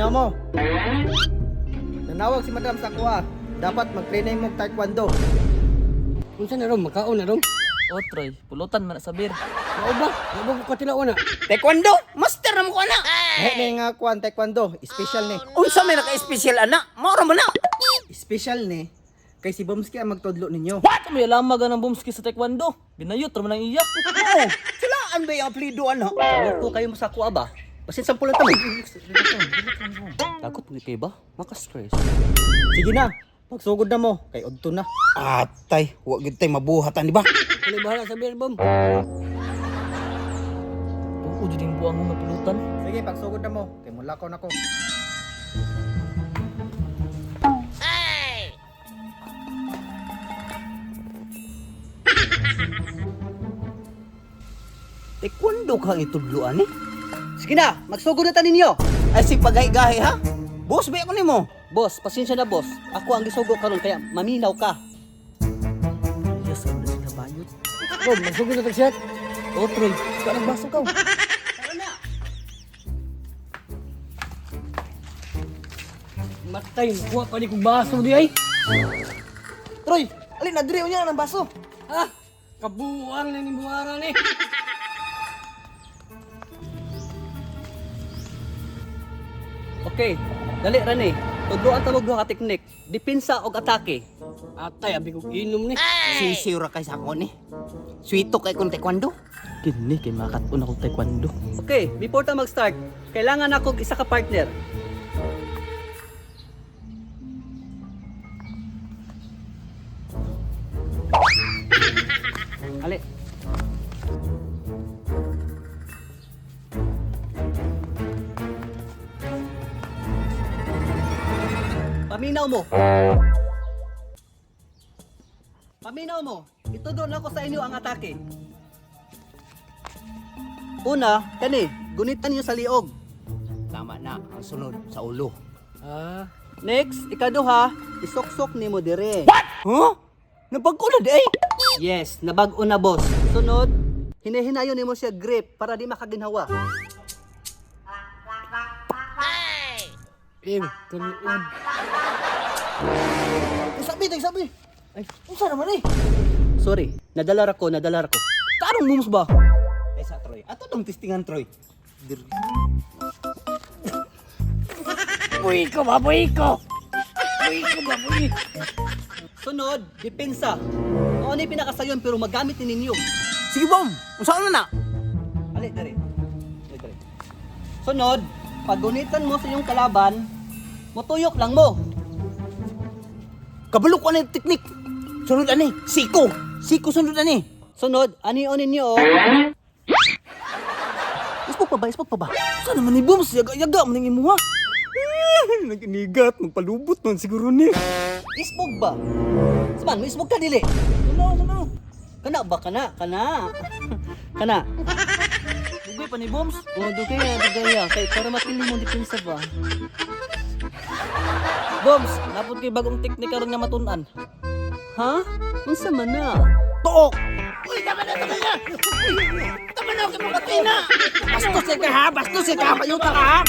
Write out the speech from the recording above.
Minaw mo. Nanawag si Madam sa kuha. Dapat mag-training mo taekwondo. Unsa na ron, makaon na ron. O Troy, pulutan man na sabir. Mao ba? Mao ba ko tilaw na? Taekwondo, master na mo ko ana. Ni nga kuha taekwondo, special ni. Unsa may naka-special ana? Mao ra man na. Special ni. Kay si Bomski ang magtudlo ninyo. What? May alamag ng bumski sa taekwondo. Binayot raman ang iya. Oo. Silaan ba yung apelido ana? Ko kayo mo sa kuha ba? Basin sa pulan tamo. Takot mo kay ba? Maka-stress. Sige na. Pagsugod na mo kay udto na. Atay, wa gid tay mabuhatan di ba? Kali bahala sa beer bomb. Oo, dyan yung buwang mo mapulutan. Sige, pagsugod na mo kay mulakaw na ko. Taekwondo ka itudloan eh. Sige na, magsugod na ta ninyo. Ay si pagay-gahi ha? Boss ba ako nimo? Boss, pasensya na boss. Ako ang gisugo karon kaya maminaw ka. Yes, ang nasa bayot. Bob, magsugod na tag-shot. O Troy, ka nagbaso ka. Matay, kuha pa ni kong baso di ay. Troy, alin na dire unya ng baso. Ha? Kabuang na ni buharan eh. Okay, dali rani. Tudloan ta mo duha ka teknik, depensa og atake. Atay, abi kong inom ni. Sisiw ra kay sa ako ni. Sweeto kay kung taekwondo. Kini, kay makatun ako taekwondo. Okay, before ta mag-start, kailangan ako isa ka partner. Ali. Paminaw mo. Paminaw mo. Itudlo na ko sa inyo ang atake. Una, kani, gunitan niyo sa liog. Tama na, ang sunod sa ulo. Ah, Next, ikaduha, isok-sok nimo dire. Huh? Nabagko na di ay. Yes, nabag-o na boss. Sunod, hinahinayon nimo siya grip para di makaginhawa. tunood. Sabi. Ay, unsa naman eh? Sorry, nadalar ako. Tarong moves ba? Ay sa Troy. Ato dong testingan Troy. Buhi ko ba, buhi ko? Sunod, depensa. Ano ni pinakasayon pero magamit ni ninyo. Sige bom, unsa na? Ali, dali. Sunod, pagunitan mo sa iyong kalaban, mutuyok lang mo. Kabalo ko na yung teknik. Sunod ani, siko. Siko sunod ani. Sunod, anion ninyo. Ispok pa ba? Saan naman ni Boms? Yaga mo nang imuha. Naginigat, magpalubot man siguro ni. Isbog ba? Saman, may isbog ka dili. Ano? Kana ba? Kana. Dugay pa ni Boms. O, dugaya. Kay para matindi mo depensa ba? Boms, napod kay bagong teknik karon nga matun-an. Ha? Unsa man na? Took! Uy, tama na! Tama na, okay, pumatay na! Bastos ka ha! Payuta ka ha!